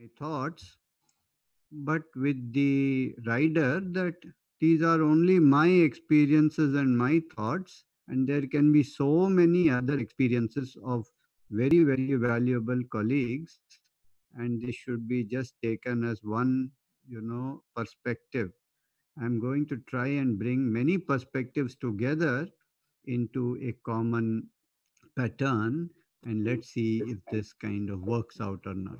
my thoughts, but with the rider that these are only my experiences and my thoughts, and there can be so many other experiences of very, very valuable colleagues, and this should be just taken as one, perspective. I'm going to try and bring many perspectives together into a common pattern, and let's see if this kind of works out or not.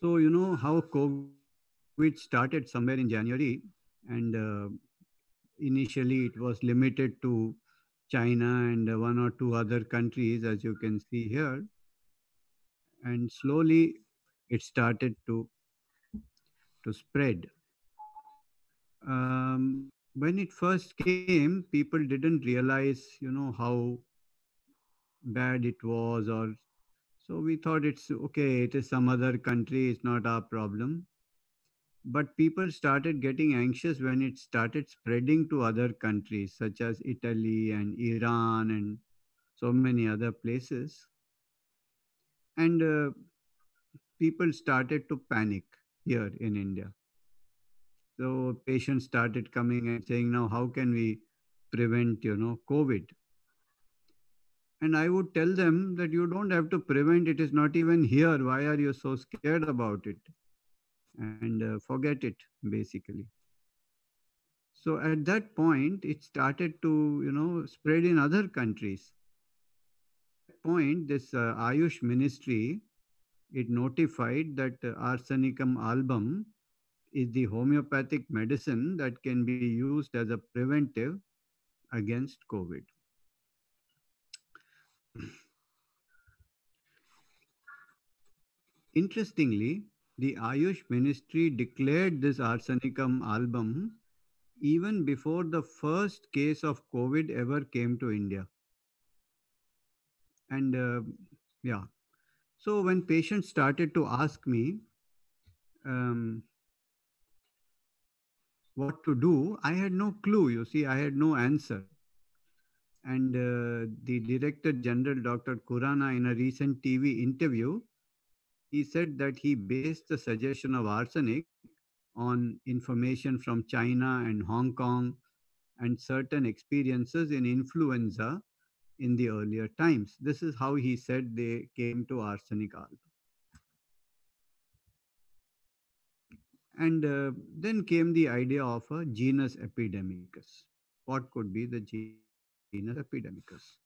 So, you know how COVID started somewhere in January, and initially it was limited to China and one or two other countries, as you can see here, and slowly it started to spread. When it first came, people didn't realize, how bad it was, or so we thought it's okay, it is some other country, it's not our problem. But people started getting anxious when it started spreading to other countries such as Italy and Iran and so many other places. And people started to panic here in India. So patients started coming and saying, now how can we prevent, COVID? And I would tell them that you don't have to prevent, it is not even here. Why are you so scared about it? And forget it, basically. So at that point, it started to, spread in other countries. At that point, this Ayush ministry, it notified that arsenicum album is the homeopathic medicine that can be used as a preventive against COVID. Interestingly, the Ayush ministry declared this arsenicum album even before the first case of COVID ever came to India. And yeah, so when patients started to ask me um, what to do, I had no clue. You see, I had no answer. And the Director General, Dr. Kurana, in a recent TV interview, he said that he based the suggestion of arsenic on information from China and Hong Kong and certain experiences in influenza in the earlier times. This is how he said they came to arsenic album. And then came the idea of a genus epidemicus. What could be the genus epidemicus?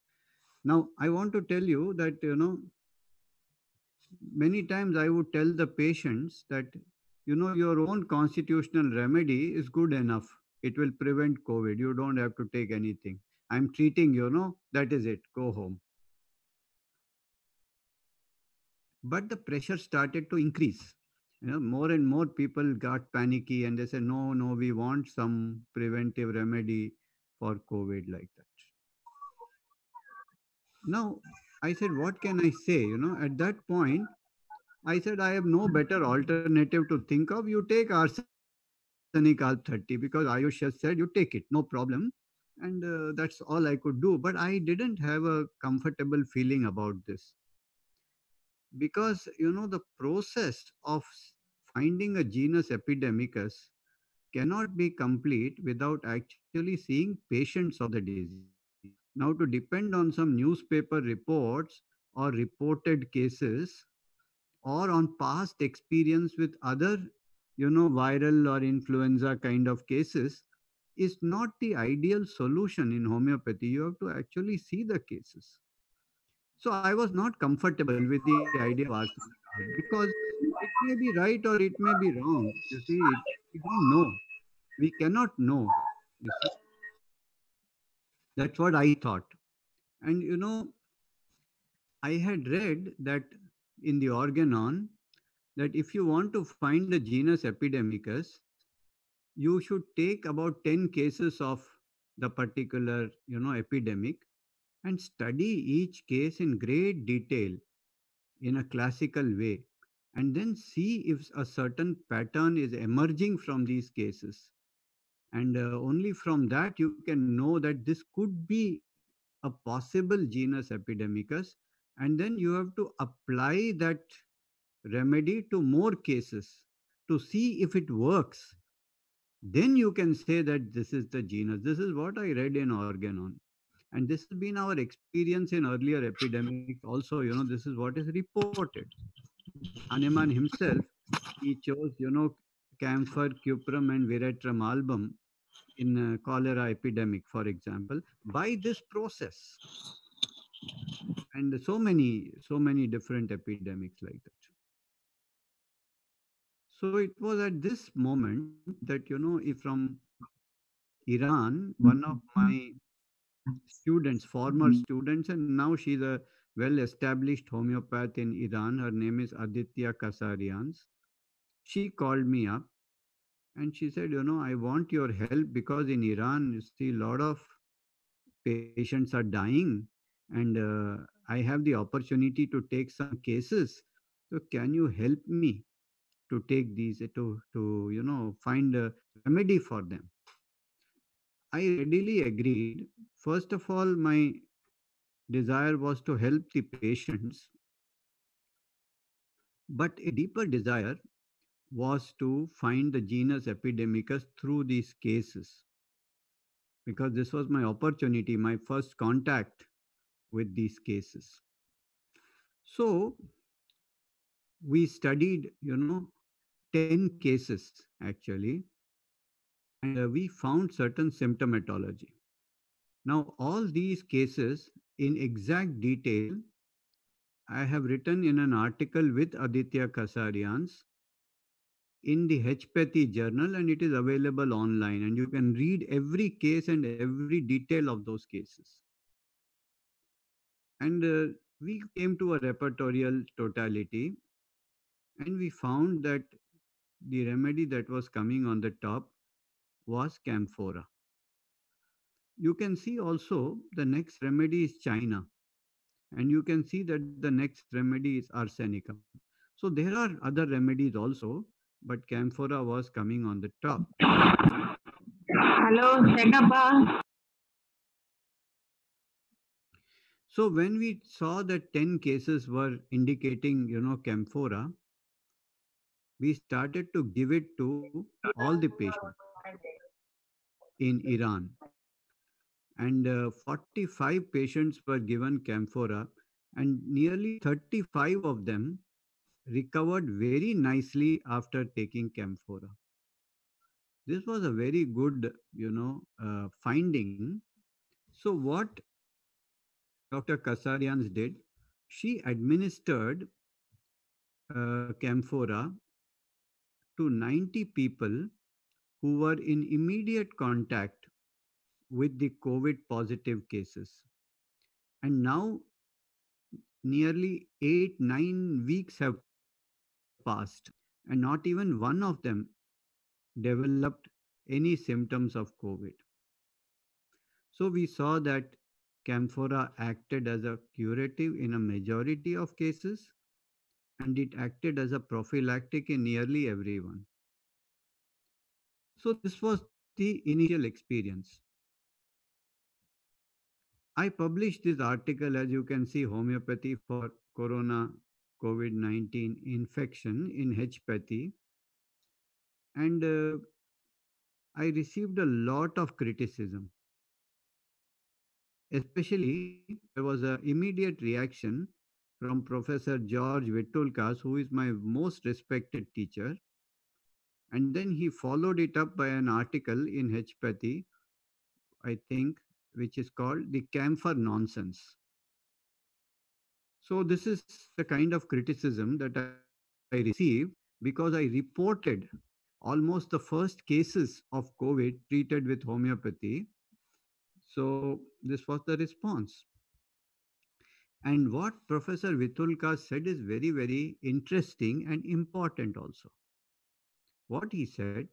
Now, I want to tell you that, many times I would tell the patients that, your own constitutional remedy is good enough. It will prevent COVID. You don't have to take anything. I'm treating, that is it. Go home. But the pressure started to increase. More and more people got panicky and they said, no, no, we want some preventive remedy for COVID like that. Now, I said, what can I say? At that point, I said, I have no better alternative to think of. You take arsenic alb 30 because Ayush has said you take it, no problem. And that's all I could do. But I didn't have a comfortable feeling about this because, the process of finding a genus epidemicus cannot be complete without actually seeing patients of the disease. Now, to depend on some newspaper reports or reported cases or on past experience with other, viral or influenza kind of cases is not the ideal solution in homeopathy. You have to actually see the cases. So I was not comfortable with the idea of arsenic because it may be right or it may be wrong. You see, we don't know. We cannot know. You see, that's what I thought. And I had read that in the Organon that if you want to find a genus epidemicus, you should take about 10 cases of the particular, epidemic and study each case in great detail in a classical way and then see if a certain pattern is emerging from these cases. And only from that you can know that this could be a possible genus epidemicus And then you have to apply that remedy to more cases to see if it works. Then you can say that this is the genus. This is what I read in Organon. And this has been our experience in earlier epidemics also. This is what is reported. Hahnemann himself, he chose, camphor, cuprum, and veratrum album in cholera epidemic, for example, by this process. And so many different epidemics like that. So it was at this moment that, if from Iran, one of my students, former students, and now she's a well established homeopath in Iran. Her name is Aditya Kasarians. She called me up and she said, I want your help because in Iran, you see, a lot of patients are dying, and I have the opportunity to take some cases. So, can you help me to take these, to find a remedy for them? I readily agreed. First of all, my desire was to help the patients, but a deeper desire was to find the genus epidemicus through these cases, because this was my opportunity, my first contact with these cases. So we studied, 10 cases actually, and we found certain symptomatology. Now, all these cases in exact detail, I have written in an article with Aditya Kasarians in the Hepathy Journal, and it is available online. And you can read every case and every detail of those cases. And we came to a repertorial totality, and we found that the remedy that was coming on the top was camphora. You can see also the next remedy is China, and you can see that the next remedy is arsenicum. So there are other remedies also, but camphora was coming on the top. Hello, Shekappa. So when we saw that 10 cases were indicating, camphora, we started to give it to all the patients in Iran. And 45 patients were given camphora, and nearly 35 of them recovered very nicely after taking camphora. This was a very good, finding. So what Dr. Kasarians did, she administered camphora to 90 people who were in immediate contact with the COVID positive cases. And now nearly 8, 9 weeks have passed, and not even one of them developed any symptoms of COVID. So we saw that camphora acted as a curative in a majority of cases, and it acted as a prophylactic in nearly everyone. So this was the initial experience. I published this article, as you can see, homeopathy for corona COVID 19 infection in Hepathy, and I received a lot of criticism. Especially, there was an immediate reaction from Professor George Vitulkas, who is my most respected teacher. And then he followed it up by an article in Hepathy, I think, which is called The Camphor Nonsense. So, this is the kind of criticism that I received because I reported almost the first cases of COVID treated with homeopathy. So, this was the response. And what Professor Vitulka said is very, very interesting and important also. What he said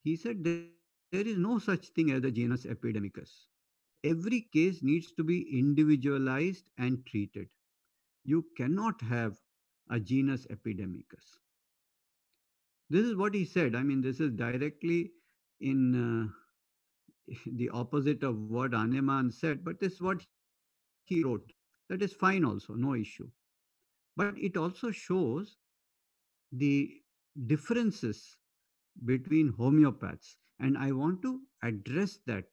there is no such thing as a genus epidemicus. Every case needs to be individualized and treated. You cannot have a genus epidemicus. This is what he said. I mean, this is directly in the opposite of what Hahnemann said, but this is what he wrote. That is fine also, no issue. But it also shows the differences between homeopaths. And I want to address that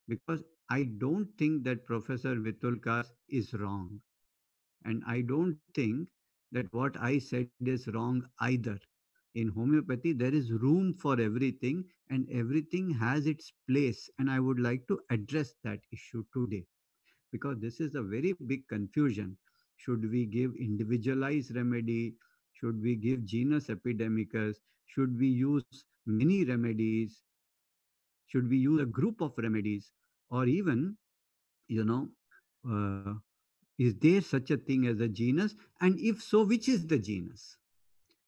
because I don't think that Professor Vitulkar is wrong. And I don't think that what I said is wrong either. In homeopathy, there is room for everything and everything has its place. And I would like to address that issue today because this is a very big confusion. Should we give individualized remedy? Should we give genus epidemicus? Should we use many remedies? Should we use a group of remedies? Or even, you know, uh, is there such a thing as a genus? And if so, which is the genus?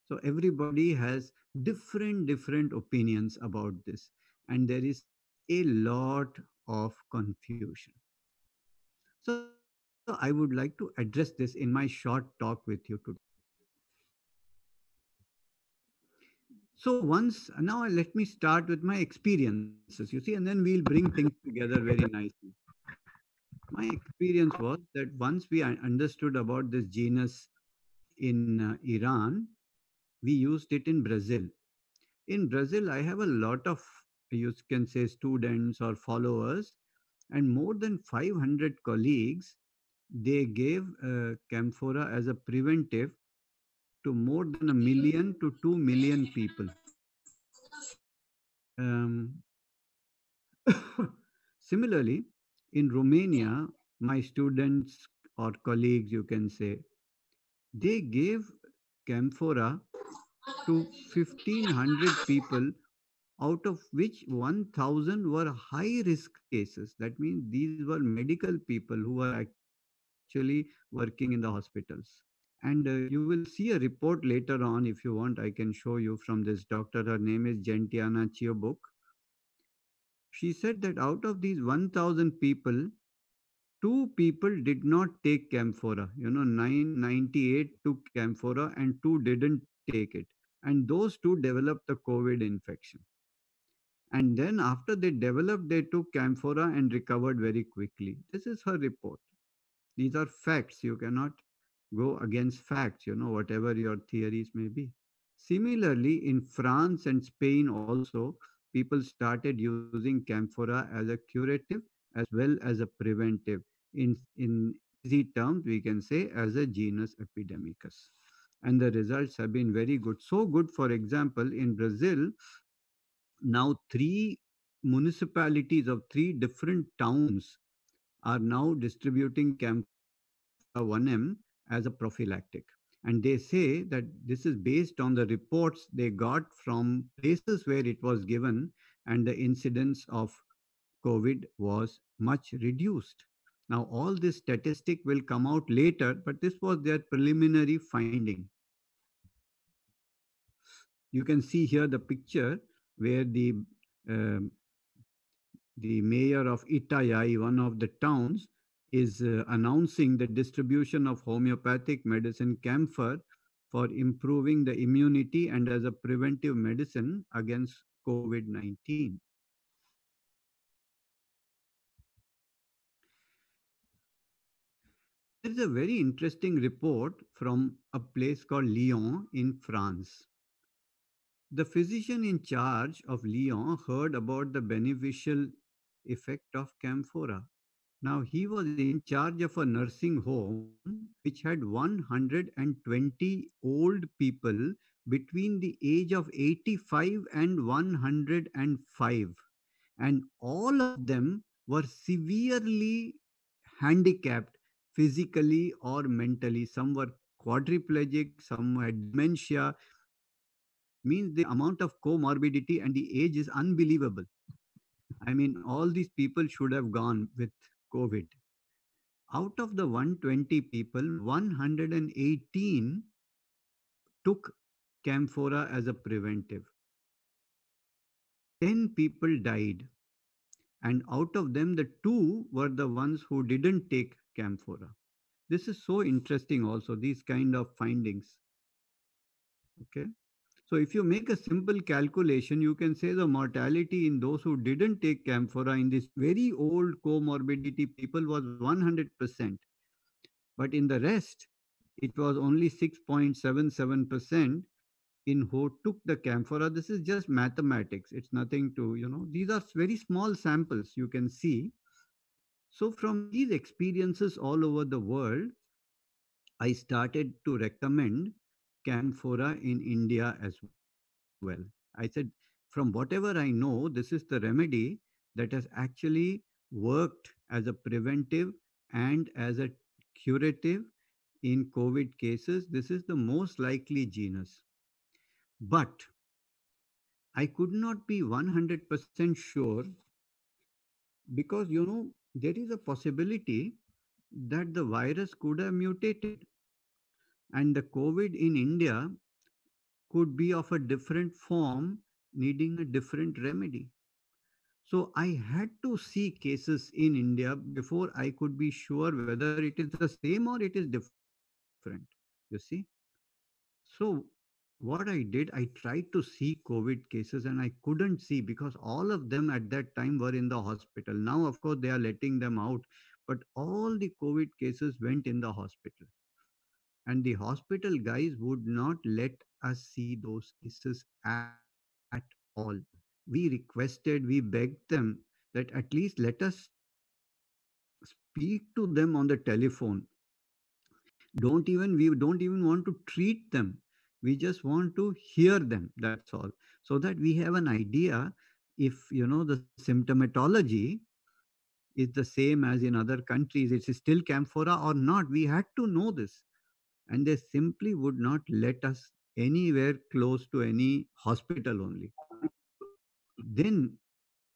So everybody has different opinions about this, and there is a lot of confusion. So I would like to address this in my short talk with you today. So once now let me start with my experiences, you see, and then we'll bring things together very nicely. My experience was that once we understood about this genus in Iran, we used it in Brazil. In Brazil, I have a lot of, you can say, students or followers, and more than 500 colleagues. They gave camphora as a preventive to more than 1 million to 2 million people. Um, Similarly, in Romania, my students or colleagues, you can say, they gave camphora to 1,500 people, out of which 1,000 were high risk cases. That means these were medical people who were actually working in the hospitals. And you will see a report later on. If you want, I can show you from this doctor. Her name is Gentiana Chiobuk. She said that out of these 1,000 people, two people did not take camphora. 998 took camphora and two didn't take it. And those two developed the COVID infection. And then after they developed, they took camphora and recovered very quickly. This is her report. These are facts. You cannot go against facts, whatever your theories may be. Similarly, in France and Spain also, people started using camphora as a curative as well as a preventive. In easy terms, we can say as a genus epidemicus. And the results have been very good. So good, for example, in Brazil, now three municipalities of three different towns are now distributing camphora 1M as a prophylactic. And they say that this is based on the reports they got from places where it was given, and the incidence of COVID was much reduced. Now, all this statistic will come out later, but this was their preliminary finding. You can see here the picture where um the mayor of Itayai, one of the towns, is announcing the distribution of homeopathic medicine camphor for improving the immunity and as a preventive medicine against COVID 19. There is a very interesting report from a place called Lyon in France. The physician in charge of Lyon heard about the beneficial effect of camphora. Now, he was in charge of a nursing home which had 120 old people between the age of 85 and 105. And all of them were severely handicapped physically or mentally. Some were quadriplegic, some had dementia. Means the amount of comorbidity and the age is unbelievable. I mean, all these people should have gone with COVID. Out of the 120 people, 118 took camphora as a preventive. 10 people died, and out of them, the two were the ones who didn't take camphora. This is so interesting, also, these kind of findings. Okay. So, if you make a simple calculation, you can say the mortality in those who didn't take camphora in this very old comorbidity people was 100%. But in the rest, it was only 6.77% in who took the camphora. This is just mathematics. It's nothing to, these are very small samples you can see. So, from these experiences all over the world, I started to recommend camphora in India as well. I said, from whatever I know, this is the remedy that has actually worked as a preventive and as a curative in COVID cases. This is the most likely genus. But I could not be 100% sure because, there is a possibility that the virus could have mutated and the COVID in India could be of a different form, needing a different remedy. So I had to see cases in India before I could be sure whether it is the same or it is different. You see? So what I did, I tried to see COVID cases and I couldn't see because all of them at that time were in the hospital. Now, of course, they are letting them out, but all the COVID cases went in the hospital. And the hospital guys would not let us see those cases at all. We requested, we begged them that at least let us speak to them on the telephone. We don't even want to treat them. We just want to hear them. That's all. So that we have an idea if the symptomatology is the same as in other countries, it's still camphora or not. We had to know this. And they simply would not let us anywhere close to any hospital only. Then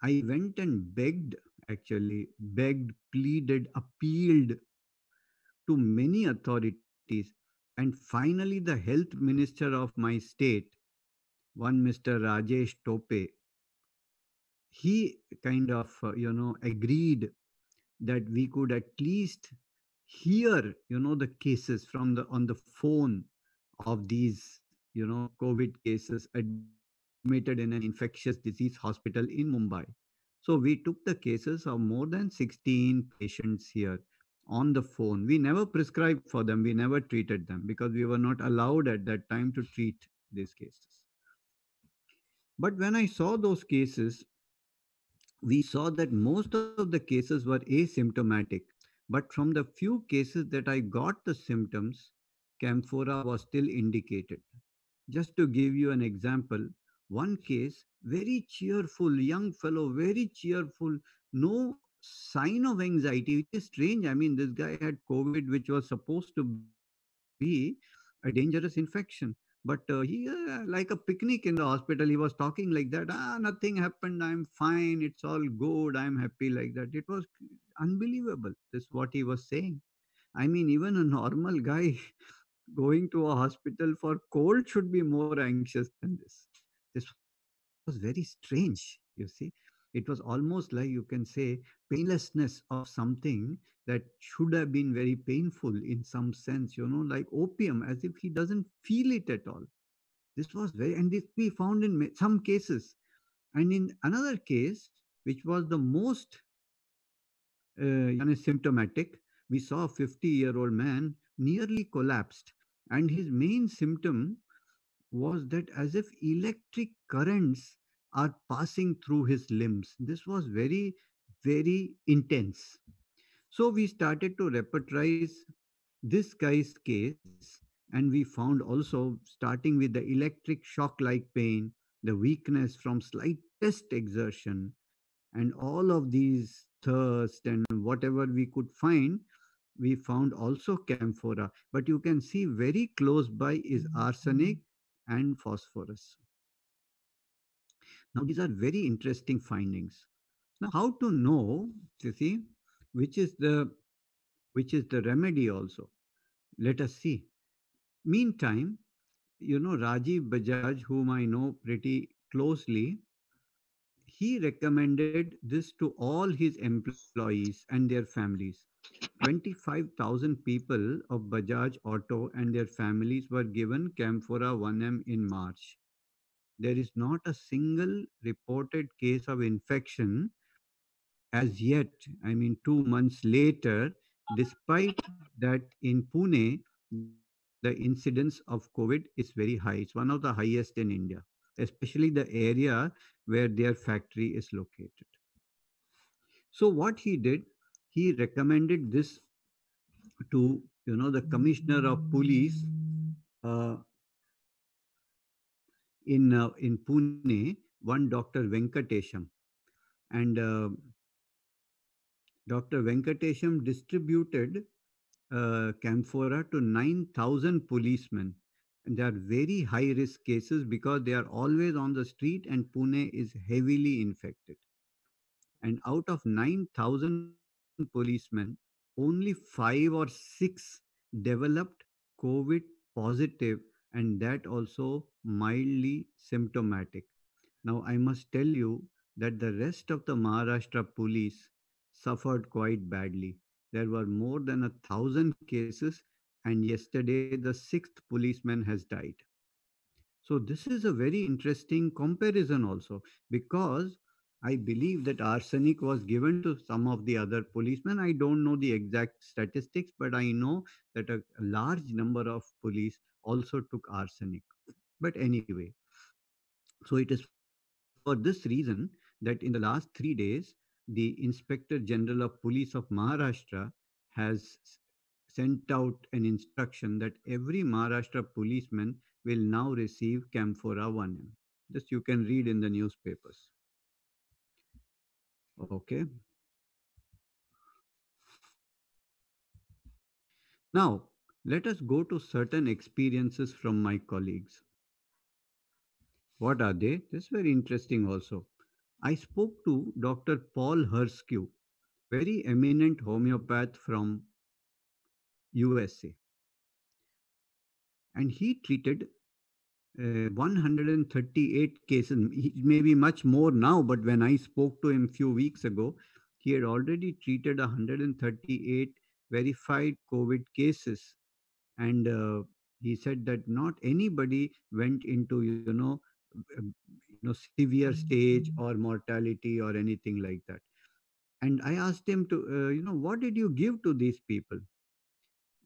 I went and begged, actually, begged, pleaded, appealed to many authorities. And finally, the health minister of my state, one Mr. Rajesh Tope, he kind of, agreed that we could at least hear, the cases from the on the phone of these, COVID cases admitted in an infectious disease hospital in Mumbai. So we took the cases of more than 16 patients here on the phone. We never prescribed for them, we never treated them because we were not allowed at that time to treat these cases. But when I saw those cases, we saw that most of the cases were asymptomatic. But from the few cases that I got the symptoms, camphora was still indicated. Just to give you an example, one case, very cheerful, young fellow, very cheerful, no sign of anxiety, which is strange. I mean, this guy had COVID, which was supposed to be a dangerous infection. But like a picnic in the hospital, he was talking like that. Nothing happened. I'm fine. It's all good. I'm happy like that. It was unbelievable. This what he was saying. I mean, even a normal guy going to a hospital for cold should be more anxious than this. This was very strange, you see. It was almost like you can say painlessness of something that should have been very painful in some sense, like opium, as if he doesn't feel it at all. This was very, and this we found in some cases. And in another case, which was the most symptomatic, we saw a 50-year-old man nearly collapsed. And his main symptom was that as if electric currents are passing through his limbs. This was very, very intense. So we started to repertorize this guy's case, and we found also, starting with the electric shock like pain, the weakness from slightest exertion, and all of these thirst and whatever we could find, we found also camphora. But you can see very close by is arsenic and phosphorus. Now, these are very interesting findings. Now, how to know, you see, which is the remedy also? Let us see. Meantime, Rajiv Bajaj, whom I know pretty closely, he recommended this to all his employees and their families. 25,000 people of Bajaj Auto and their families were given Camphora 1M in March. There is not a single reported case of infection as yet. I mean, 2 months later, Despite that, in Pune, the incidence of COVID is very high. It's one of the highest in India, especially the area where their factory is located. So what he did, he recommended this to the commissioner of police uh, in Pune, one Dr. Venkatesham, and Dr. Venkatesham distributed camphora to 9,000 policemen. And they are very high risk cases because they are always on the street and Pune is heavily infected. And out of 9,000 policemen, only 5 or 6 developed COVID positive, and that also mildly symptomatic. Now, I must tell you that the rest of the Maharashtra police suffered quite badly. There were more than 1,000 cases, and yesterday the sixth policeman has died. So, this is a very interesting comparison also, because I believe that arsenic was given to some of the other policemen. I don't know the exact statistics, but I know that a large number of police also took arsenic. But anyway, so it is for this reason that in the last 3 days, the Inspector General of Police of Maharashtra has sent out an instruction that every Maharashtra policeman will now receive Camphora 1M. This you can read in the newspapers. Okay. Now, let us go to certain experiences from my colleagues. What are they? This is very interesting also. I spoke to Dr. Paul Herskew, very eminent homeopath from USA, and he treated 138 cases. He may be much more now, but when I spoke to him few weeks ago, he had already treated 138 verified COVID cases, and he said that not anybody went into severe stage or mortality or anything like that. And I asked him to what did you give to these people?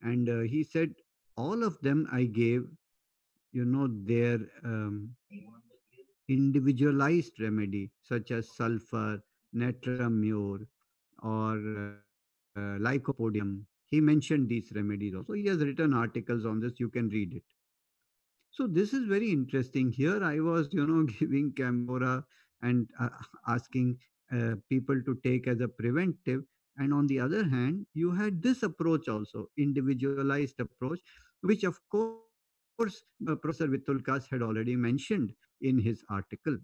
And he said all of them I gave their individualized remedy such as sulfur, netramure, or lycopodium. He mentioned these remedies also. He has written articles on this. You can read it. So this is very interesting. Here I was, giving Camphora and asking people to take as a preventive. And on the other hand, you had this approach also, individualized approach, which of course Professor Vitulkas had already mentioned in his article.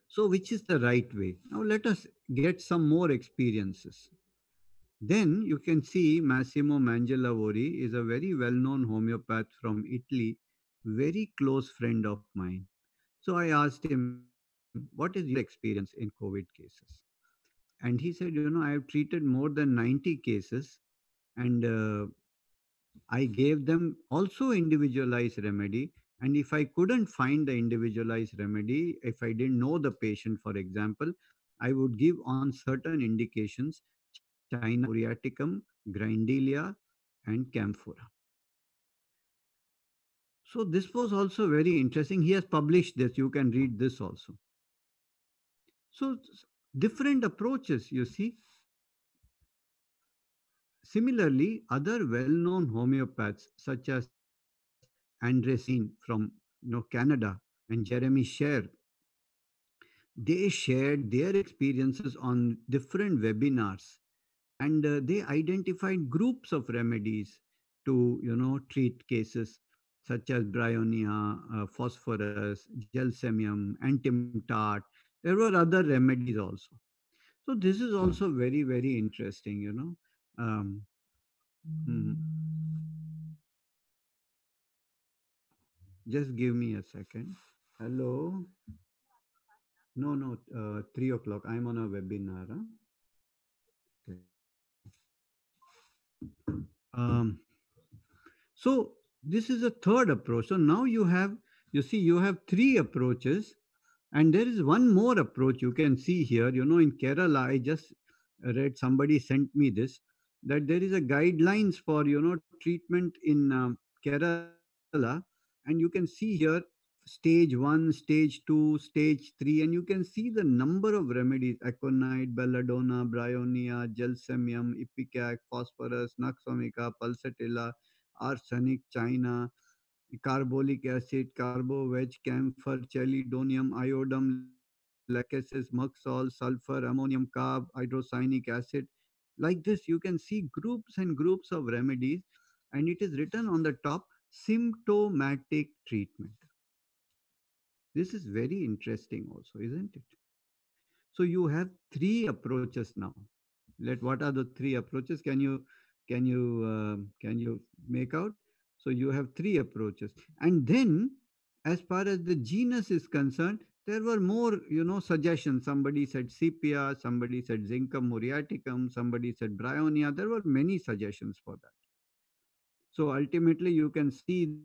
So which is the right way? Now let us get some more experiences. Then you can see Massimo Mangialavori is a very well-known homeopath from Italy, very close friend of mine. So I asked him, what is your experience in COVID cases? And he said, I have treated more than 90 cases, and I gave them also individualized remedy. And if I couldn't find the individualized remedy, if I didn't know the patient, for example, I would give on certain indications China muriaticum, grindelia, and camphora. So this was also very interesting. He has published this. You can read this also. So different approaches, you see. Similarly, other well-known homeopaths such as Andresin from Canada and Jeremy Sher, they shared their experiences on different webinars, and they identified groups of remedies to treat cases such as bryonia, phosphorus, gelsemium, antimtat. There were other remedies also. So this is also very very interesting. Um, mhm. Just give me a second. Hello. No, no, 3 o'clock. I'm on a webinar. Huh? Okay. Um, so this is a third approach. So now you see, you have three approaches, and there is one more approach you can see here. In Kerala, I just read, somebody sent me this. that there is a guidelines for treatment in Kerala, and you can see here stage 1, stage 2, stage 3, and you can see the number of remedies: aconite, belladonna, bryonia, gelsemium, ipecac, phosphorus, naxomica, pulsatilla, arsenic, china, carbolic acid, carboveg, camphor, chelidonium, iodum, lachesis, muxol, sulfur, ammonium carb, hydrocyanic acid. Like this, you can see groups and groups of remedies, and it is written on the top: symptomatic treatment. This is very interesting, also, isn't it? So you have three approaches now. What are the three approaches? Can you make out? So you have three approaches, and then as far as the genus is concerned, there were more suggestions. Somebody said sepia, somebody said zincum muriaticum, somebody said bryonia. There were many suggestions for that. So ultimately, you can see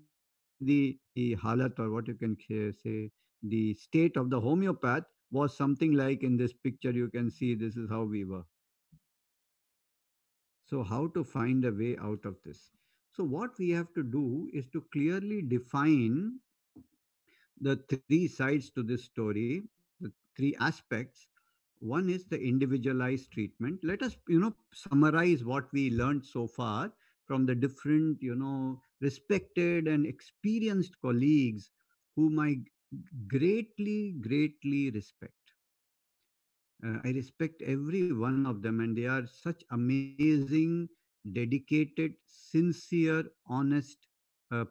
the halat, or what you can say, the state of the homeopath was something like in this picture. You can see this is how we were. So, how to find a way out of this? So, what we have to do is to clearly define the three sides to this story, the three aspects. One is the individualized treatment. Let us, summarize what we learned so far from the different, respected and experienced colleagues whom I greatly, greatly respect. I respect every one of them, and they are such amazing, dedicated, sincere, honest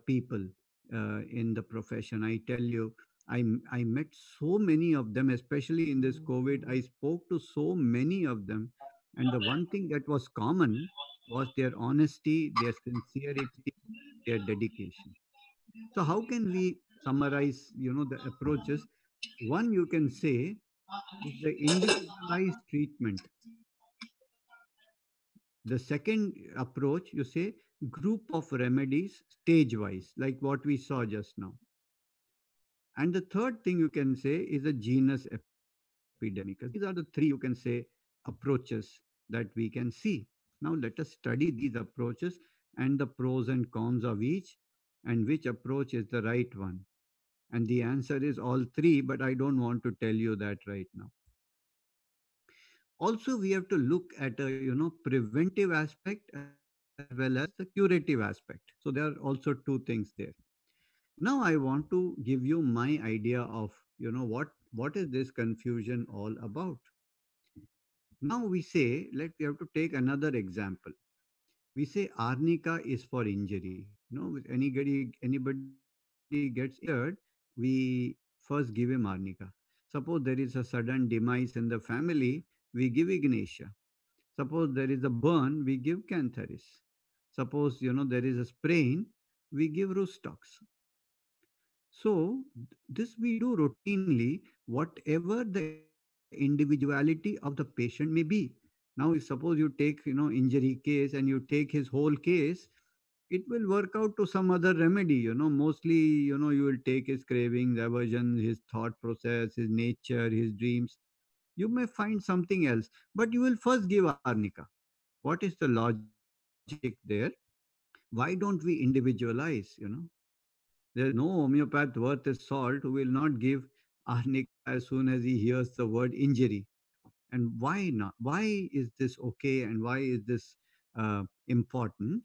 people in the profession. I tell you, I met so many of them, especially in this COVID. I spoke to so many of them, and the one thing that was common was their honesty, their sincerity, their dedication. So, how can we summarize, the approaches? One, you can say, is the individualized treatment. The second approach, you say, group of remedies stage wise, like what we saw just now. And the third thing you can say is a genus epidemicus. These are the three, you can say, approaches that we can see. Now let us study these approaches and the pros and cons of each, and which approach is the right one. And the answer is all three, but I don't want to tell you that right now. Also, we have to look at a preventive aspect as well as the curative aspect. So there are also two things there. Now I want to give you my idea of what is this confusion all about. Now we have to take another example. We say arnica is for injury. If anybody gets injured, we first give him arnica. Suppose there is a sudden demise in the family, we give ignatia. Suppose there is a burn, we give cantharis. Suppose there is a sprain, we give rustox. So this we do routinely, whatever the individuality of the patient may be. Now, if suppose you take injury case and you take his whole case, it will work out to some other remedy. Mostly you will take his cravings, aversions, his thought process, his nature, his dreams. You may find something else, but you will first give arnica. What is the logic there? Why don't we individualize? There's no homeopath worth his salt who will not give arnica as soon as he hears the word injury. And why not? Why is this okay, and why is this important?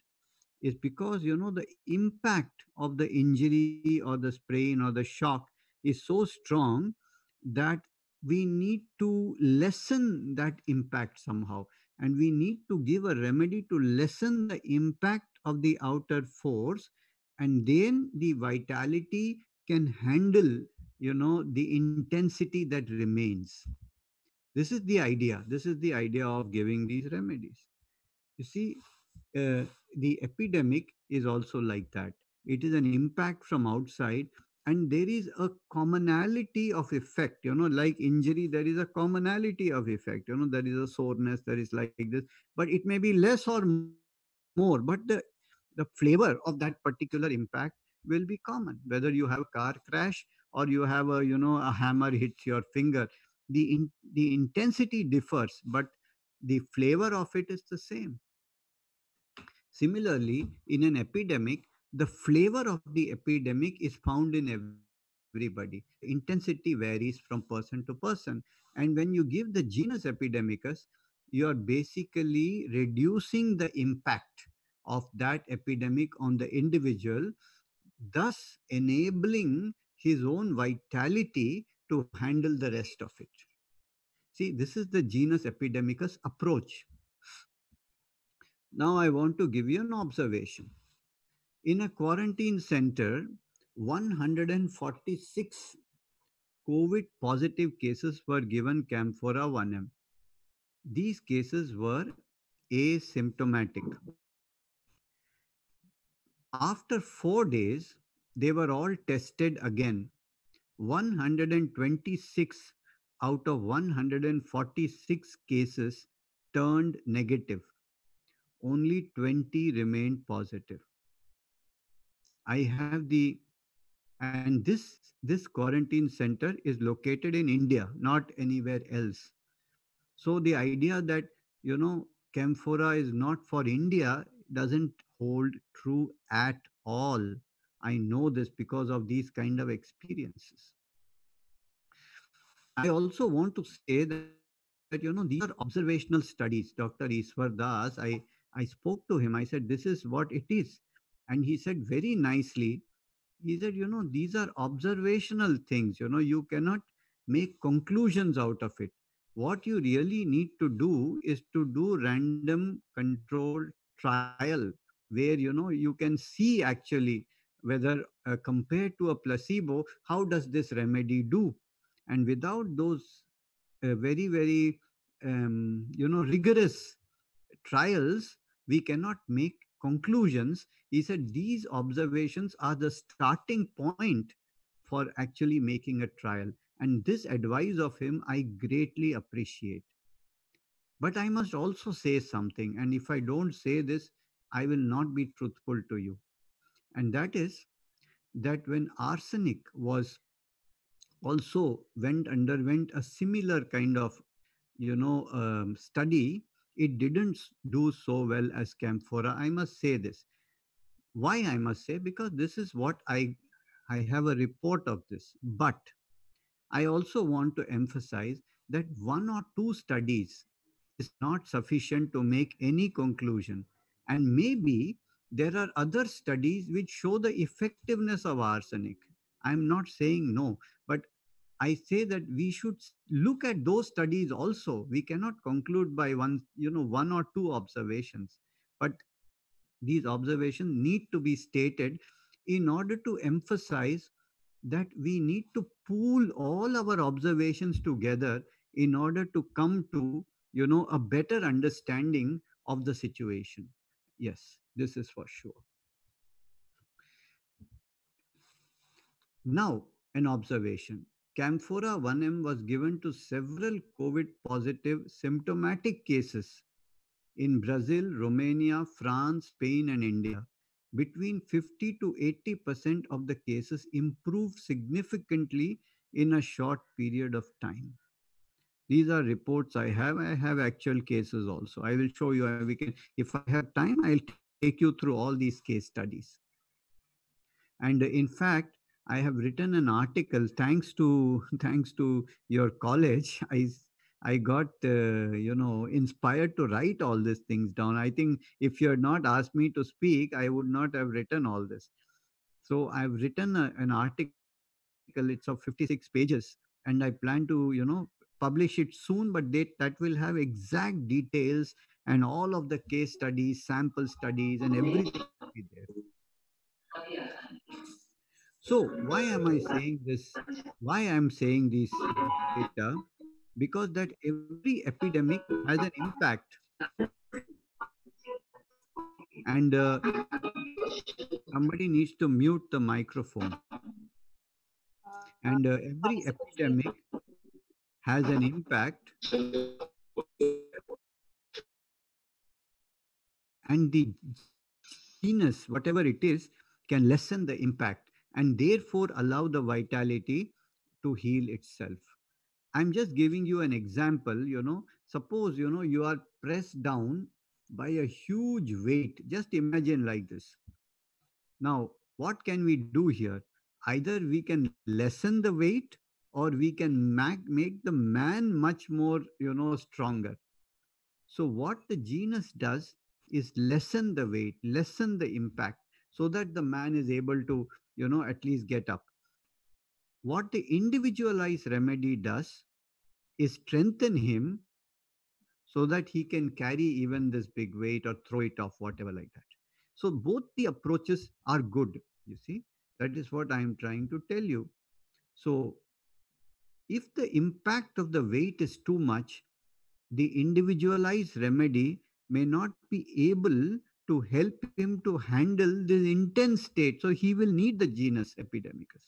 Is because the impact of the injury or the sprain or the shock is so strong that we need to lessen that impact somehow, and we need to give a remedy to lessen the impact of the outer force, and then the vitality can handle the intensity that remains. This is the idea of giving these remedies. You see, the epidemic is also like that. It is an impact from outside, and there is a commonality of effect. Like injury, there is a commonality of effect. There is a soreness, there is like this, but it may be less or more. But the flavor of that particular impact will be common, whether you have a car crash or you have a hammer hits your finger. The intensity differs, but the flavor of it is the same. Similarly, in an epidemic, the flavor of the epidemic is found in everybody. The intensity varies from person to person. And when you give the genus epidemicus, you are basically reducing the impact of that epidemic on the individual, thus enabling his own vitality to handle the rest of it. See, this is the genus epidemicus approach. Now, I want to give you an observation. In a quarantine center, 146 COVID positive cases were given Camphora 1M. These cases were asymptomatic. After 4 days, they were all tested again. 126 out of 146 cases turned negative. Only 20 remained positive. I have the and this quarantine center is located in India, not anywhere else. So the idea that camphora is not for India doesn't hold true at all. I know this because of these kind of experiences. I also want to say that these are observational studies. Dr. Iswar Das, I spoke to him. I said, this is what it is. And he said very nicely, he said, these are observational things. You cannot make conclusions out of it. What you really need to do is to do random controlled trial where, you can see actually whether compared to a placebo, how does this remedy do? And without those very, very, rigorous trials, we cannot make conclusions. He said these observations are the starting point for actually making a trial. And this advice of him, I greatly appreciate. But I must also say something. And if I don't say this, I will not be truthful to you. And that is that when arsenic was also underwent a similar kind of study, it didn't do so well as camphora. I must say this. Why I must say? Because this is what I have a report of this. But I also want to emphasize that one or two studies is not sufficient to make any conclusion. And maybe there are other studies which show the effectiveness of arsenic. I'm not saying no, but I say that we should look at those studies also. We cannot conclude by one or two observations. But these observations need to be stated in order to emphasize that we need to pool all our observations together in order to come to a better understanding of the situation. Yes, this is for sure. Now, an observation. Camphora 1M was given to several COVID positive symptomatic cases in Brazil, Romania, France, Spain, and India. Between 50 to 80% of the cases improved significantly in a short period of time. These are reports I have. I have actual cases also. I will show you. We can, if I have time, I'll take you through all these case studies. And in fact, I have written an article thanks to thanks to your college. I got inspired to write all these things down. I think if you had not asked me to speak, I would not have written all this. So I've written an article. It's of 56 pages, and I plan to publish it soon. But that will have exact details and all of the case studies, sample studies, and everything will be there. So why am I saying this? Why I'm saying this data? Because that every epidemic has an impact, and somebody needs to mute the microphone. And every epidemic has an impact, and the genus, whatever it is, can lessen the impact and therefore allow the vitality to heal itself. I'm just giving you an example. Suppose you are pressed down by a huge weight. Just imagine like this. Now, what can we do here? Either we can lessen the weight or we can make the man much more, stronger. So, what the genus does is lessen the weight, lessen the impact, so that the man is able to, at least get up. What the individualized remedy does is strengthen him so that he can carry even this big weight or throw it off, whatever, like that. So, both the approaches are good, you see. That is what I am trying to tell you. So, if the impact of the weight is too much, the individualized remedy may not be able to help him to handle this intense state. So he will need the genus epidemicus.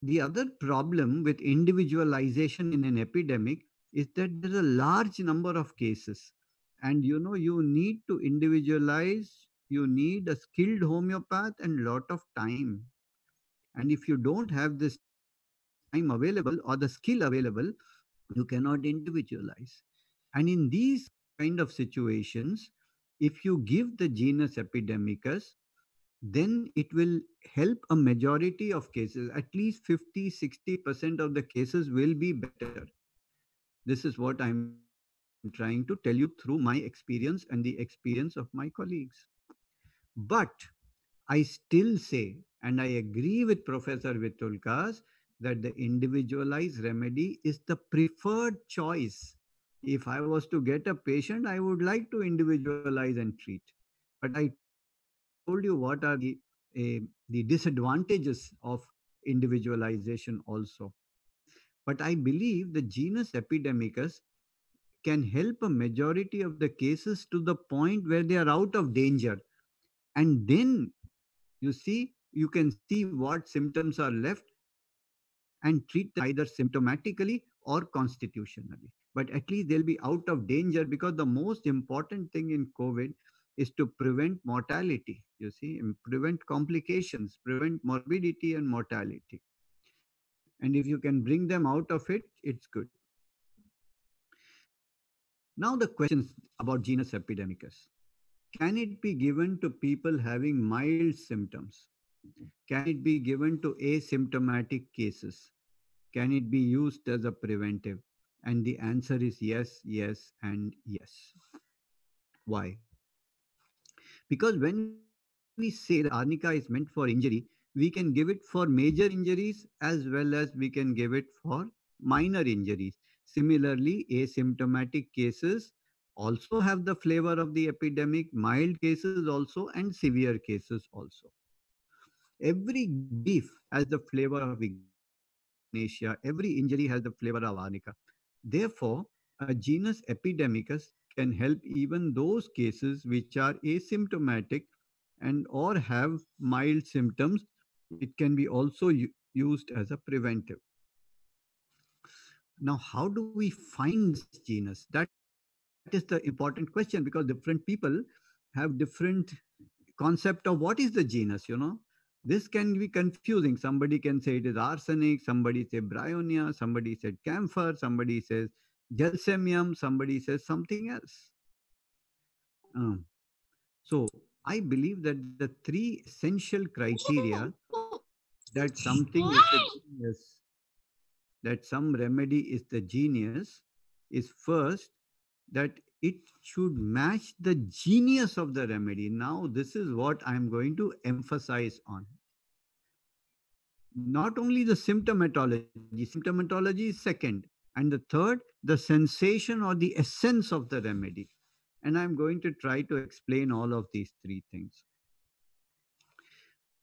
The other problem with individualization in an epidemic is that there's a large number of cases. And you need to individualize, you need a skilled homeopath and lot of time. And if you don't have this time available or the skill available, you cannot individualize. And in these kind of situations, if you give the genus epidemicus, then it will help a majority of cases. At least 50-60% of the cases will be better. This is what I'm trying to tell you through my experience and the experience of my colleagues. But I still say, and I agree with Professor Vitulkas, that the individualized remedy is the preferred choice. If I was to get a patient, I would like to individualize and treat. But I told you what are the disadvantages of individualization also. But I believe the genus epidemicus can help a majority of the cases to the point where they are out of danger. And then you see, you can see what symptoms are left and treat them either symptomatically or constitutionally. But at least they'll be out of danger, because the most important thing in COVID is to prevent mortality, you see, and prevent complications, prevent morbidity and mortality. And if you can bring them out of it, it's good. Now, the questions about genus epidemicus. Can it be given to people having mild symptoms? Can it be given to asymptomatic cases? Can it be used as a preventive? And the answer is yes, yes, and yes. Why? Because when we say that arnica is meant for injury, we can give it for major injuries as well as we can give it for minor injuries. Similarly, asymptomatic cases also have the flavor of the epidemic, mild cases also, and severe cases also. Every grief has the flavor of Ignatia. Every injury has the flavor of arnica. Therefore, a genus epidemicus can help even those cases which are asymptomatic and or have mild symptoms. It can be also used as a preventive. Now, how do we find this genus? That is the important question, because different people have different concept of what is the genus. This can be confusing. Somebody can say it is arsenic, somebody say bryonia, somebody said camphor, somebody says gelsemium, somebody says something else. Um, so I believe that the three essential criteria that something is the genius, that some remedy is the genius, is first that it should match the genius of the remedy. Now, this is what I'm going to emphasize on. Not only the symptomatology is second, and the third, the sensation or the essence of the remedy. And I'm going to try to explain all of these three things.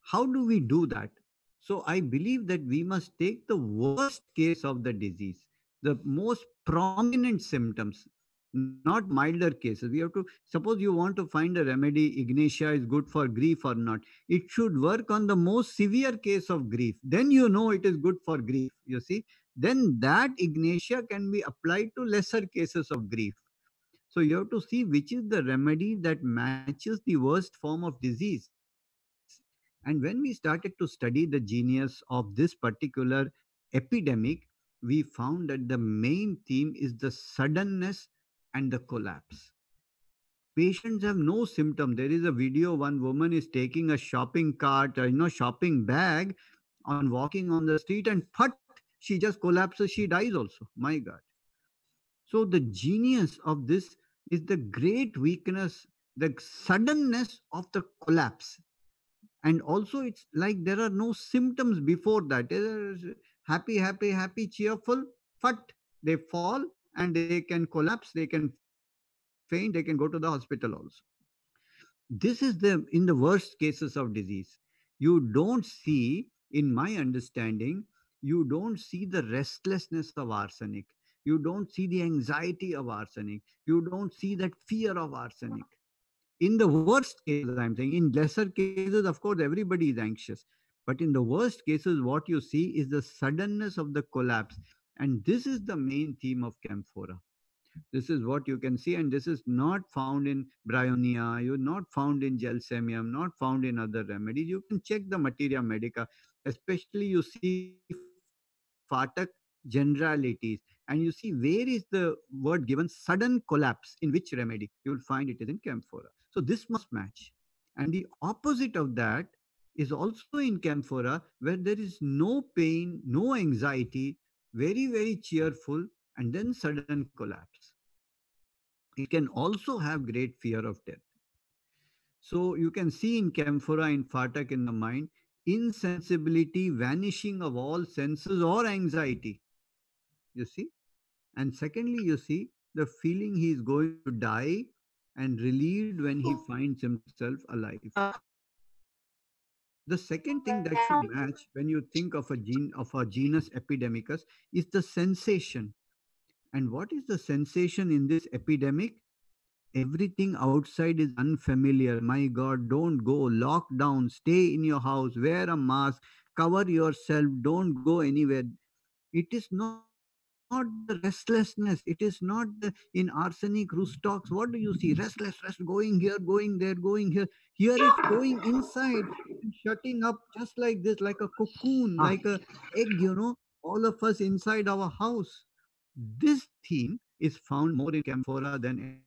How do we do that? So I believe that we must take the worst case of the disease, the most prominent symptoms, not milder cases. We have to, suppose you want to find a remedy, Ignatia is good for grief or not. It should work on the most severe case of grief. Then you know it is good for grief, you see. Then that Ignatia can be applied to lesser cases of grief. So you have to see which is the remedy that matches the worst form of disease. And when we started to study the genius of this particular epidemic, we found that the main theme is the suddenness and the collapse. Patients have no symptom. There is a video, one woman is taking a shopping cart, shopping bag, on walking on the street, and put, she just collapses, she dies also. My God. So the genius of this is the great weakness, the suddenness of the collapse. And also it's like there are no symptoms before that. Happy, happy, happy, cheerful, but they fall and they can collapse, they can faint, they can go to the hospital also. This is in the worst cases of disease. You don't see, in my understanding, you don't see the restlessness of arsenic. You don't see the anxiety of arsenic. You don't see that fear of arsenic. In the worst cases, I'm saying, in lesser cases, of course, everybody is anxious. But in the worst cases, what you see is the suddenness of the collapse. And this is the main theme of Camphora. This is what you can see, and this is not found in bryonia, you're not found in gelsemium, not found in other remedies. You can check the materia medica, especially you see Fatak generalities, and you see where is the word given sudden collapse, in which remedy. You will find it is in Camphora. So this must match. And the opposite of that is also in Camphora, where there is no pain, no anxiety, very, very cheerful, and then sudden collapse. It can also have great fear of death. So you can see in Camphora, in Fatak, in the mind, insensibility, vanishing of all senses or anxiety. You see? And secondly, you see the feeling he is going to die and relieved when he finds himself alive. The second thing that should match when you think of a genus epidemicus is the sensation. And what is the sensation in this epidemic? Everything outside is unfamiliar. My God, don't go. Lock down. Stay in your house. Wear a mask. Cover yourself. Don't go anywhere. It is not the restlessness. It is not in arsenic roostocks. What do you see? Restless, going here, going there, going here. Here it's going inside and shutting up just like this, like a cocoon, like a egg, all of us inside our house. This theme is found more in Camphora than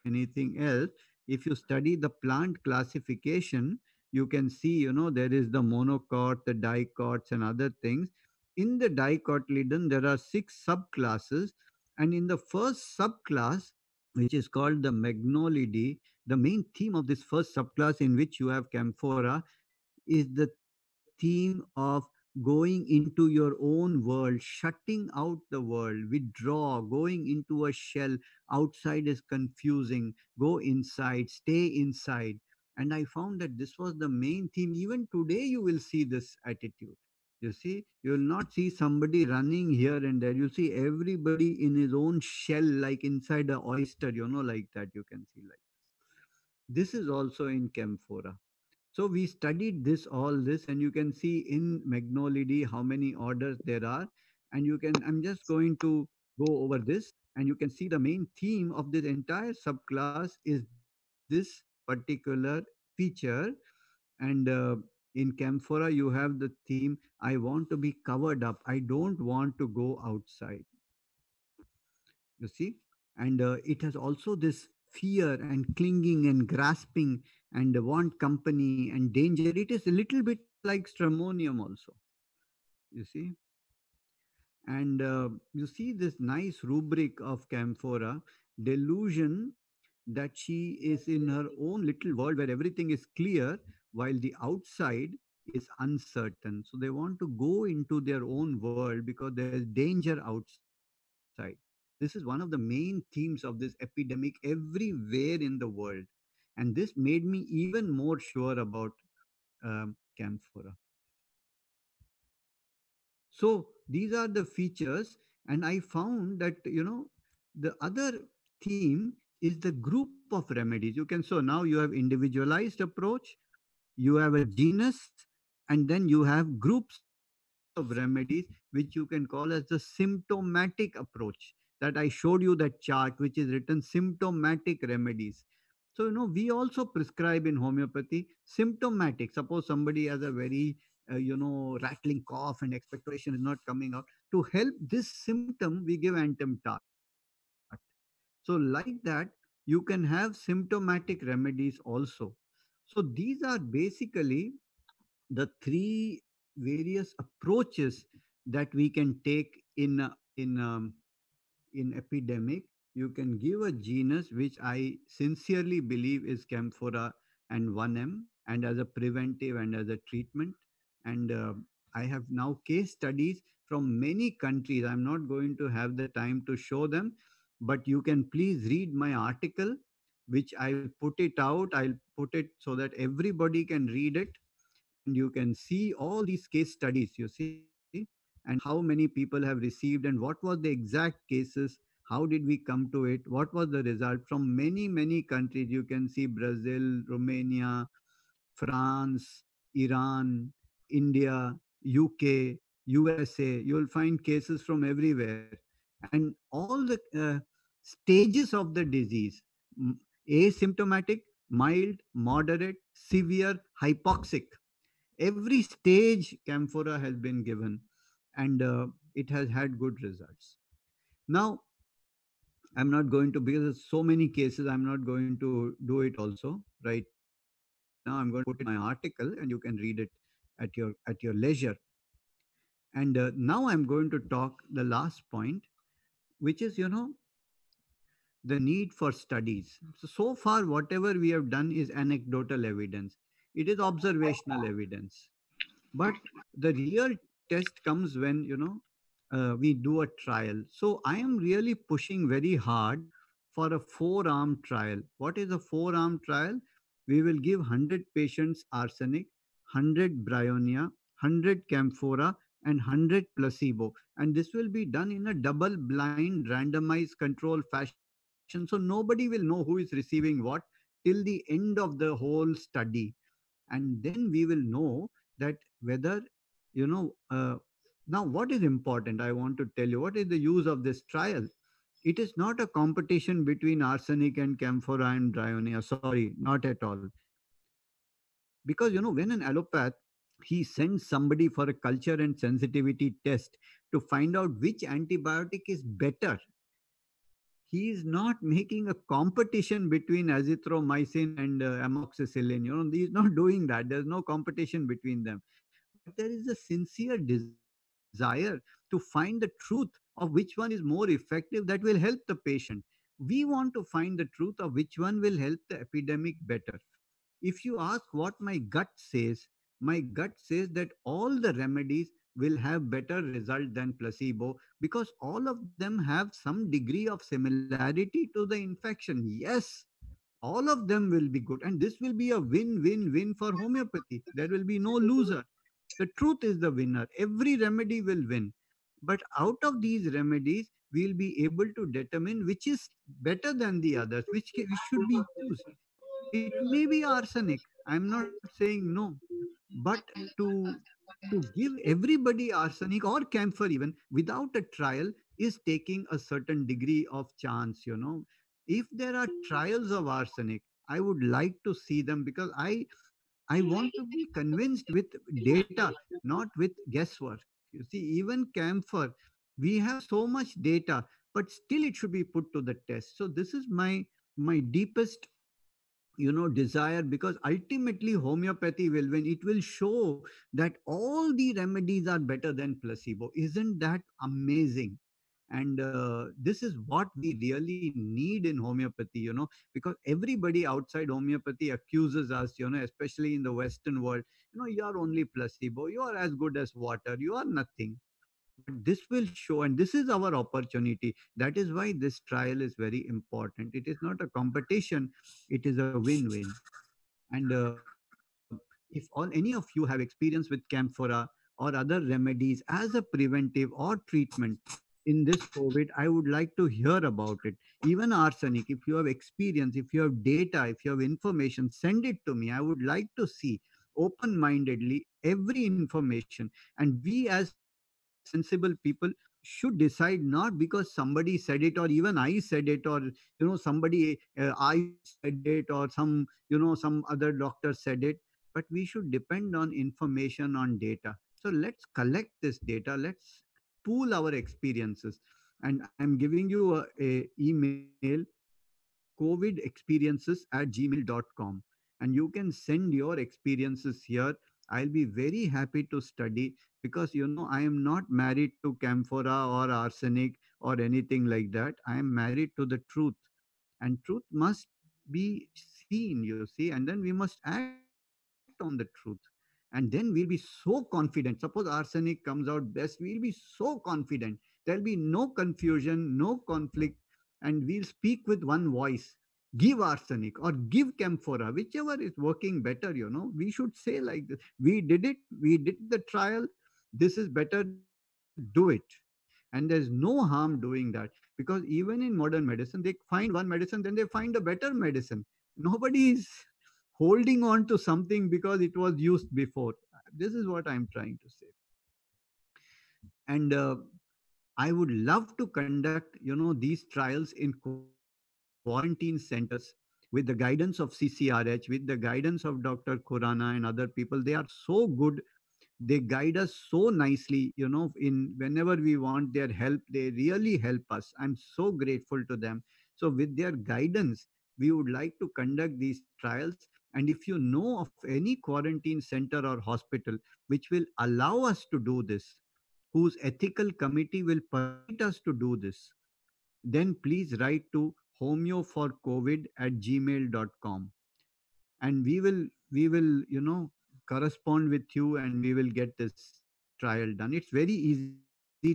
anything else. If you study the plant classification, you can see, there is the monocot, the dicots, and other things. In the dicotyledon, there are six subclasses, and in the first subclass, which is called the Magnolidae, the main theme of this first subclass in which you have Camphora is the theme of going into your own world, shutting out the world, withdraw, going into a shell. Outside is confusing. Go inside, stay inside. And I found that this was the main theme. Even today, you will see this attitude. You see, you will not see somebody running here and there. You see everybody in his own shell, like inside a oyster, like that. You can see like this is also in Camphora. So we studied this, all this, and you can see in Magnolidae how many orders there are. And I'm just going to go over this, and you can see the main theme of this entire subclass is this particular feature. And in Camphora, you have the theme, I want to be covered up. I don't want to go outside. You see? And it has also this fear and clinging and grasping and want company and danger. It is a little bit like stramonium also. You see? And you see this nice rubric of Camphora, delusion, that she is in her own little world where everything is clear while the outside is uncertain. So they want to go into their own world because there's danger outside. This is one of the main themes of this epidemic everywhere in the world. And this made me even more sure about Camphora. So these are the features, and I found that the other theme is the group of remedies. You can, so now you have individualized approach, you have a genus, and then you have groups of remedies which you can call as the symptomatic approach. That I showed you that chart which is written symptomatic remedies. So we also prescribe in homeopathy symptomatic. Suppose somebody has a very rattling cough and expectoration is not coming out. To help this symptom, we give antemtart. So like that, You can have symptomatic remedies also. So these are basically the three various approaches that we can take in epidemic. You can give a genus which I sincerely believe is Camphora and 1M, and as a preventive and as a treatment. And I have now case studies from many countries. I'm not going to have the time to show them, but you can please read my article, which I will put it out. I'll put it so that everybody can read it, and you can see all these case studies, you see, and how many people have received and what was the exact cases, how did we come to it, what was the result from many, many countries. You can see Brazil, Romania, France, Iran, India, UK, USA. You'll find cases from everywhere. And all the stages of the disease, m- asymptomatic, mild, moderate, severe, hypoxic. Every stage camphora has been given, and it has had good results. Now, I'm not going to, because there's so many cases, I'm not going to do it also right now. I'm going to put it in my article, and you can read it at your leisure. And now I'm going to talk the last point, which is, the need for studies. So far, whatever we have done is anecdotal evidence. It is observational evidence. But the real test comes when, we do a trial. So I am really pushing very hard for a four-arm trial. What is a four-arm trial? We will give 100 patients arsenic, 100 bryonia, 100 camphora, and 100 placebo. And this will be done in a double blind, randomized, control fashion. So nobody will know who is receiving what till the end of the whole study. And then we will know that whether, you know uh, now what is important, I want to tell you what is the use of this trial. It is not a competition between arsenic and camphora and bryonia, sorry, not at all. Because when an allopath, he sends somebody for a culture and sensitivity test to find out which antibiotic is better. He is not making a competition between azithromycin and amoxicillin. He's not doing that. There's no competition between them. But there is a sincere desire to find the truth of which one is more effective that will help the patient. We want to find the truth of which one will help the epidemic better. If you ask what my gut says that all the remedies will have better result than placebo, because all of them have some degree of similarity to the infection. Yes, all of them will be good, and this will be a win win win for homeopathy. There will be no loser. The truth is the winner. Every remedy will win. But out of these remedies, we'll be able to determine which is better than the others, which should be used. It may be arsenic. I'm not saying no. But to to give everybody arsenic or camphor even without a trial is taking a certain degree of chance. If there are trials of arsenic, I would like to see them, because I want to be convinced with data, not with guesswork. You see, even camphor, we have so much data, but still it should be put to the test. So this is my deepest desire, because ultimately homeopathy will win. It will show that all the remedies are better than placebo. Isn't that amazing? And this is what we really need in homeopathy, because everybody outside homeopathy accuses us, especially in the Western world. You are only placebo, you are as good as water, you are nothing. But this will show, and this is our opportunity. That is why this trial is very important. It is not a competition, it is a win-win. And if any of you have experience with camphora or other remedies as a preventive or treatment in this COVID, I would like to hear about it. Even arsenic, if you have experience, if you have data, if you have information, send it to me. I would like to see open mindedly every information. And we as sensible people should decide, not because somebody said it, or even I said it, or somebody Ayush said it, or some other doctor said it, but we should depend on information, on data. So let's collect this data, let's pool our experiences. And I'm giving you a email. covidexperiences@gmail.com, and you can send your experiences here. I'll be very happy to study, because I am not married to camphora or arsenic or anything like that. I am married to the truth, and truth must be seen, and then we must act on the truth, and then we'll be so confident. Suppose arsenic comes out best, we'll be so confident. There'll be no confusion, no conflict, and we'll speak with one voice. Give arsenic or give camphora, whichever is working better. We should say like this: we did it, we did the trial, this is better, do it. And there's no harm doing that, because even in modern medicine, they find one medicine, then they find a better medicine. Nobody is holding on to something because it was used before. This is what I'm trying to say. And I would love to conduct, these trials in quarantine centers with the guidance of CCRH, with the guidance of Dr. Khurana and other people. They are so good. They guide us so nicely, in whenever we want their help. They really help us. I'm so grateful to them. So with their guidance, we would like to conduct these trials. And if you know of any quarantine center or hospital which will allow us to do this, whose ethical committee will permit us to do this, then please write to homeoforcovid at gmail.com, and we will correspond with you, and we will get this trial done. It's very easy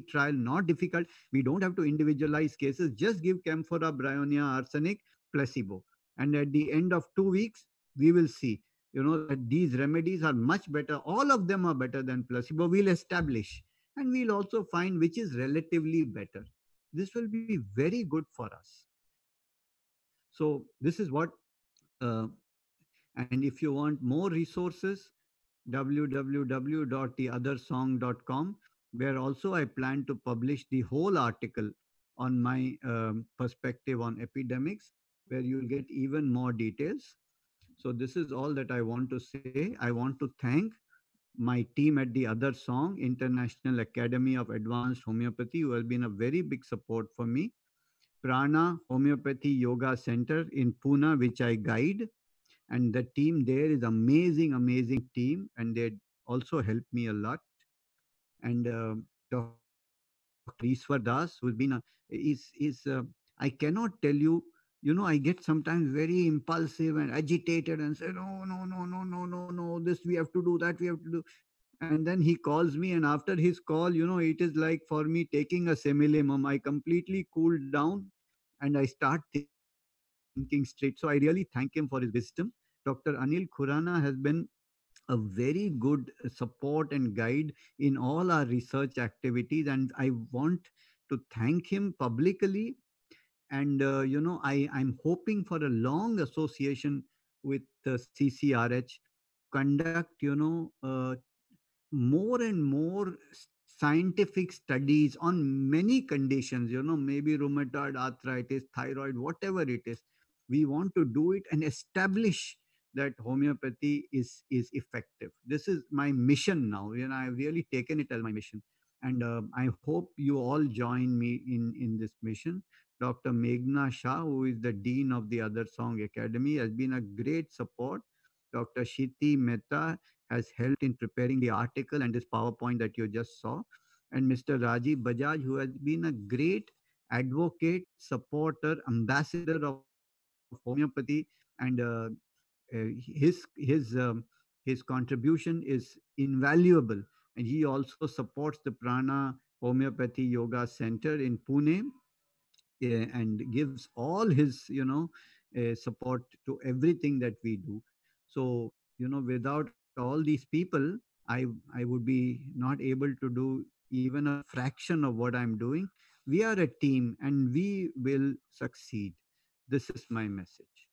trial, not difficult. We don't have to individualize cases. Just give camphora, bryonia, arsenic, placebo, and at the end of 2 weeks we will see that these remedies are much better. All of them are better than placebo. We'll establish, and we'll also find which is relatively better. This will be very good for us. So this is what uh, and if you want more resources, www.theothersong.com, where also I plan to publish the whole article on my perspective on epidemics, where you'll get even more details. So, this is all that I want to say. I want to thank my team at the Other Song, International Academy of Advanced Homeopathy, who has been a very big support for me. Prana Homeopathy Yoga Center in Pune, which I guide, and the team there is amazing team, and they also helped me a lot. And Dr. Iswar Das, who's been a is I cannot tell you. I get sometimes very impulsive and agitated and say, no, this we have to do, that we have to do. And then he calls me, and after his call, it is like for me taking a semilimum. I completely cool down, and I start thinking straight. So I really thank him for his wisdom. Dr. Anil Khurana has been a very good support and guide in all our research activities, and I want to thank him publicly. And I'm hoping for a long association with CCRH to conduct more and more scientific studies on many conditions, maybe rheumatoid arthritis, thyroid, whatever it is. We want to do it and establish that homeopathy is effective. This is my mission now. I've really taken it as my mission, and I hope you all join me in this mission. Dr. Meghna Shah, who is the dean of the Other Song Academy, has been a great support. Dr. Shiti Mehta has helped in preparing the article and this PowerPoint that you just saw. And Mr. Rajiv Bajaj, who has been a great advocate, supporter, ambassador of homeopathy, and his contribution is invaluable. And he also supports the Prana Homeopathy Yoga Center in Pune, and gives all his support to everything that we do. So without all these people, I would be not able to do even a fraction of what I'm doing. We are a team, and we will succeed. This is my message.